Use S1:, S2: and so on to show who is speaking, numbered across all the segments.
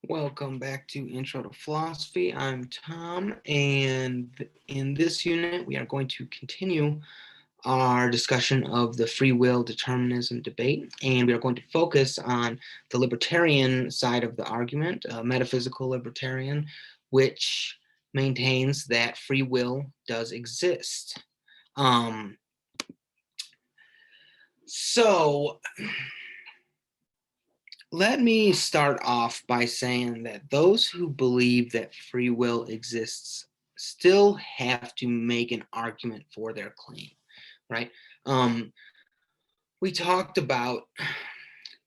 S1: Welcome back to Intro to Philosophy. I'm Tom, and in this unit, we are going to continue our discussion of the free will determinism debate, and we are going to focus on the libertarian side of the argument, metaphysical libertarian, which maintains that free will does exist. So, let me start off by saying that those who believe that free will exists still have to make an argument for their claim, right? We talked about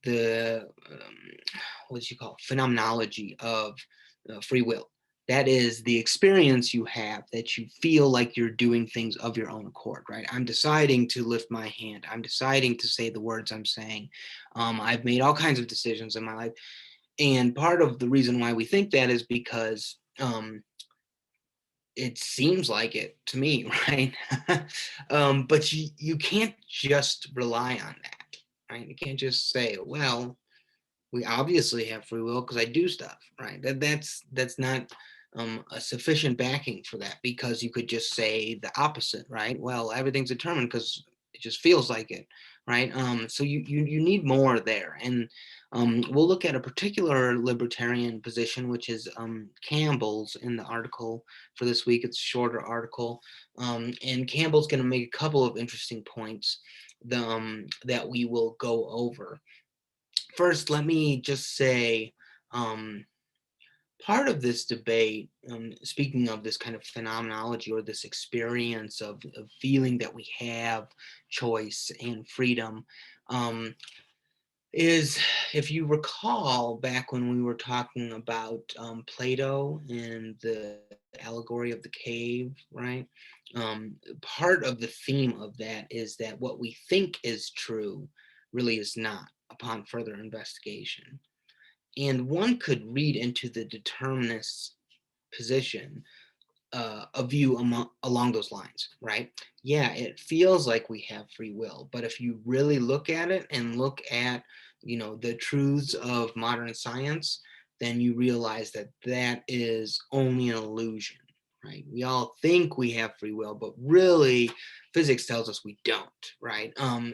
S1: the what you call phenomenology of free will. That is the experience you have that you feel like you're doing things of your own accord, right? I'm deciding to lift my hand. I'm deciding to say the words I'm saying. I've made all kinds of decisions in my life. And part of the reason why we think that is because it seems like it to me, right? But you can't just rely on that, right? You can't just say, well, we obviously have free will because I do stuff, right? That's not a sufficient backing for that, because you could just say the opposite, right? Well, everything's determined because it just feels like it, right? So you need more there, and we'll look at a particular libertarian position, which is Campbell's in the article for this week. It's a shorter article, and Campbell's going to make a couple of interesting points that we will go over. First, let me just say part of this debate, speaking of this kind of phenomenology or this experience of feeling that we have choice and freedom, is, if you recall back when we were talking about Plato and the allegory of the cave, right? Part of the theme of that is that what we think is true really is not upon further investigation. And one could read into the determinist's position a view along those lines, right? Yeah, it feels like we have free will, but if you really look at it and look at, the truths of modern science, then you realize that that is only an illusion, right? We all think we have free will, but really, physics tells us we don't, right?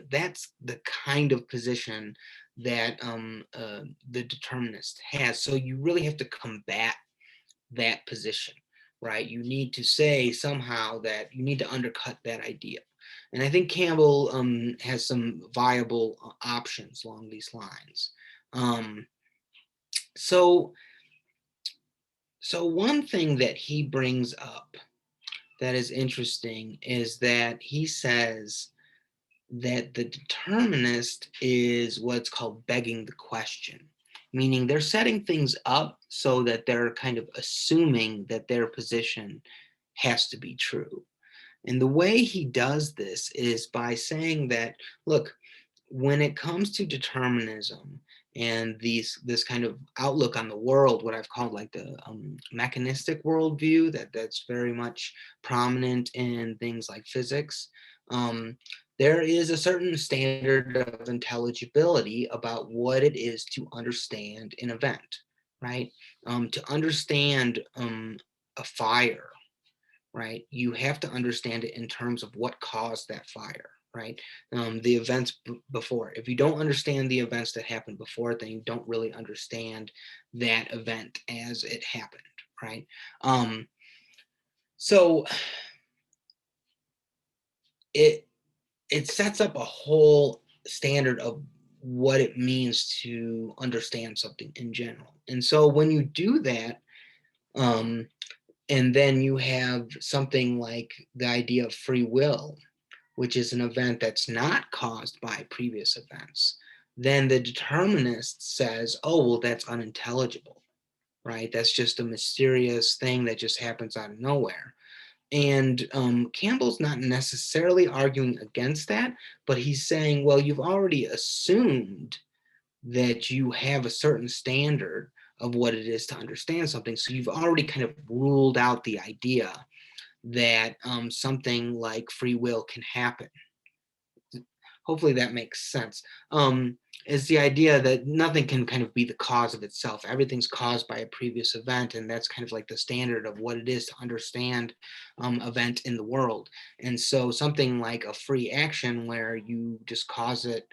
S1: That's the kind of position that the determinist has. So you really have to combat that position, right? You need to say somehow that you need to undercut that idea. And I think Campbell has some viable options along these lines. Um, so, so one thing that he brings up that is interesting is that he says that the determinist is what's called begging the question, meaning they're setting things up so that they're kind of assuming that their position has to be true. And the way he does this is by saying that, look, when it comes to determinism and this kind of outlook on the world, what I've called like the mechanistic worldview, that's very much prominent in things like physics, there is a certain standard of intelligibility about what it is to understand an event, right? To understand a fire, right, you have to understand it in terms of what caused that fire, right? The events before. If you don't understand the events that happened before it, then you don't really understand that event as it happened, right? So it sets up a whole standard of what it means to understand something in general. And so when you do that, and then you have something like the idea of free will, which is an event that's not caused by previous events, then the determinist says, oh, well, that's unintelligible, right? That's just a mysterious thing that just happens out of nowhere. And Campbell's not necessarily arguing against that, but he's saying, well, you've already assumed that you have a certain standard of what it is to understand something. So you've already kind of ruled out the idea that something like free will can happen. Hopefully that makes sense. is the idea that nothing can kind of be the cause of itself. Everything's caused by a previous event, and that's kind of like the standard of what it is to understand event in the world. And so something like a free action where you just cause it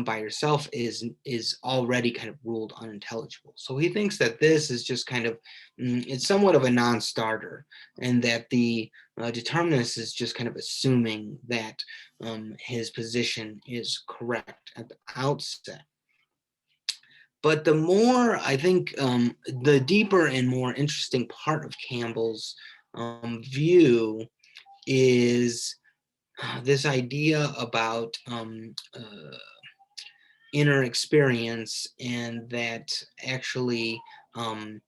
S1: by yourself is already kind of ruled unintelligible. So he thinks that this is just kind of, it's somewhat of a non-starter, and that the determinist is just kind of assuming that his position is correct at the outset. But the more, I think, the deeper and more interesting part of Campbell's view is this idea about inner experience, and that actually um,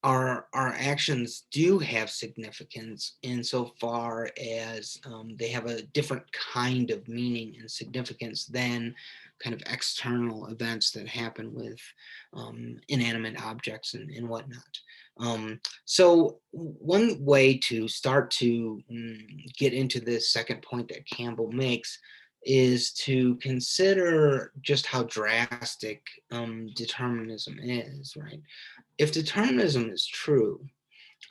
S1: our actions do have significance insofar as they have a different kind of meaning and significance than kind of external events that happen with inanimate objects and whatnot. So one way to start to get into this second point that Campbell makes is to consider just how drastic determinism is, right? If determinism is true,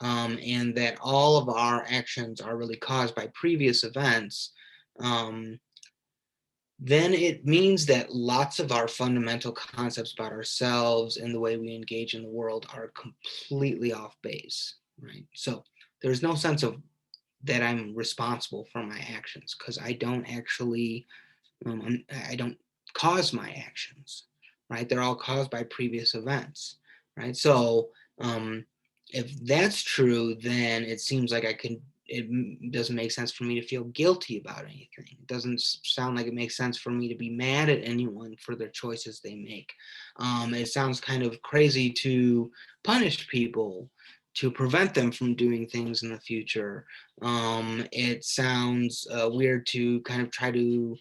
S1: and that all of our actions are really caused by previous events, um, then it means that lots of our fundamental concepts about ourselves and the way we engage in the world are completely off base, right? So there's no sense of that I'm responsible for my actions, because I don't actually I don't cause my actions, right? They're all caused by previous events, right? So if that's true, then it seems like it doesn't make sense for me to feel guilty about anything. It doesn't sound like it makes sense for me to be mad at anyone for their choices they make. It sounds kind of crazy to punish people to prevent them from doing things in the future. It sounds weird to kind of try to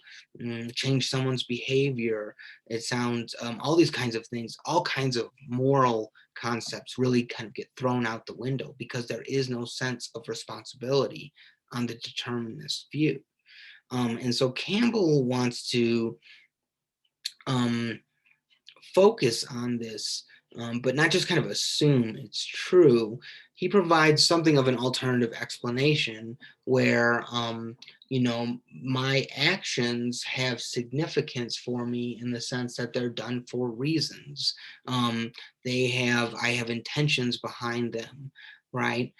S1: change someone's behavior. It sounds, all these kinds of things, all kinds of moral concepts really kind of get thrown out the window, because there is no sense of responsibility on the determinist view. And so Campbell wants to um, focus on this, but not just kind of assume it's true. He provides something of an alternative explanation where, my actions have significance for me in the sense that they're done for reasons. I have intentions behind them, right?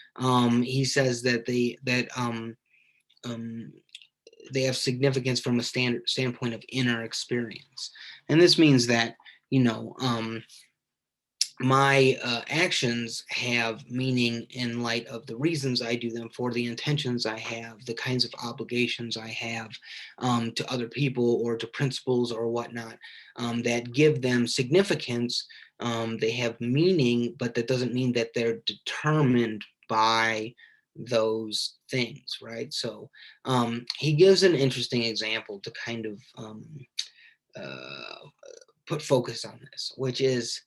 S1: He says that um, they have significance from a standpoint of inner experience. And this means that, you know, my actions have meaning in light of the reasons I do them for, the intentions I have, the kinds of obligations I have to other people or to principles or whatnot, that give them significance. They have meaning, but that doesn't mean that they're determined by those things, right? So he gives an interesting example to kind of uh, put focus on this, which is,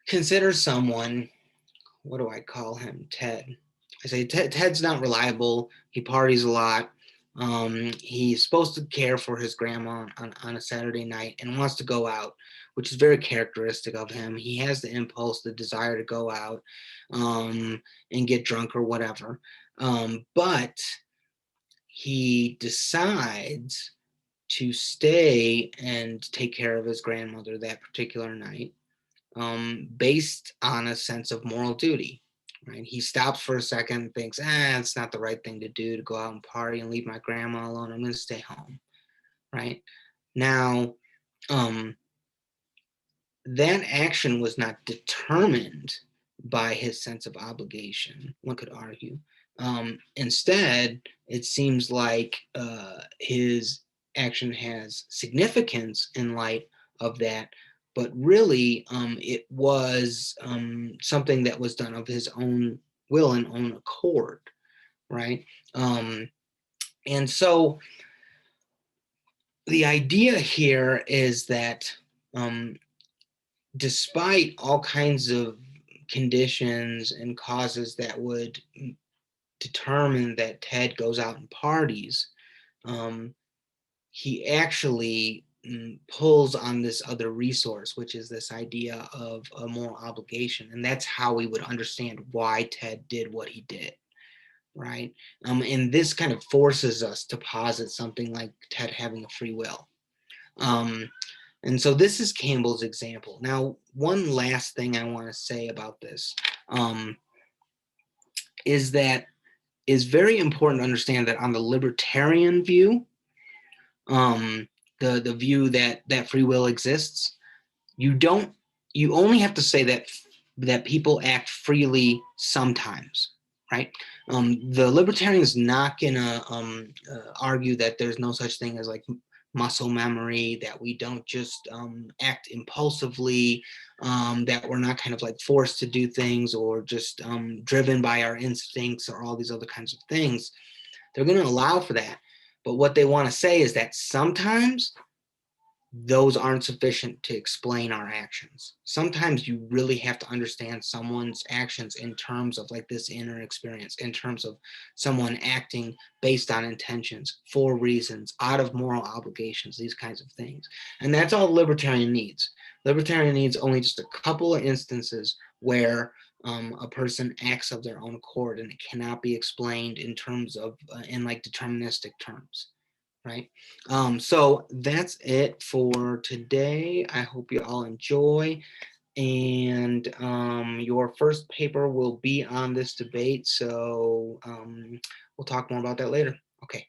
S1: consider someone, what do I call him? Ted. I say Ted's not reliable. He parties a lot. He's supposed to care for his grandma on a Saturday night and wants to go out, which is very characteristic of him. He has the impulse, the desire to go out and get drunk or whatever. But he decides to stay and take care of his grandmother that particular night, based on a sense of moral duty. Right? He stops for a second and thinks, it's not the right thing to do to go out and party and leave my grandma alone. I'm going to stay home. Right? Now, that action was not determined by his sense of obligation, one could argue. Instead, it seems like his action has significance in light of that, but really it was something that was done of his own will and own accord, right? And so the idea here is that despite all kinds of conditions and causes that would determine that Ted goes out and parties, he actually pulls on this other resource, which is this idea of a moral obligation. And that's how we would understand why Ted did what he did, right? And this kind of forces us to posit something like Ted having a free will. And so this is Campbell's example. Now, one last thing I want to say about this is that it's very important to understand that on the libertarian view, the view that free will exists, you only have to say that people act freely sometimes, right? The libertarian is not gonna argue that there's no such thing as like muscle memory, that we don't just act impulsively, that we're not kind of like forced to do things or just driven by our instincts or all these other kinds of things. They're going to allow for that. But what they want to say is that sometimes those aren't sufficient to explain our actions. Sometimes you really have to understand someone's actions in terms of like this inner experience, in terms of someone acting based on intentions, for reasons, out of moral obligations, these kinds of things. And that's all libertarian needs. Libertarian needs only just a couple of instances where a person acts of their own accord and it cannot be explained in terms of, in like deterministic terms. Right. So that's it for today. I hope you all enjoy. And your first paper will be on this debate. So we'll talk more about that later. Okay.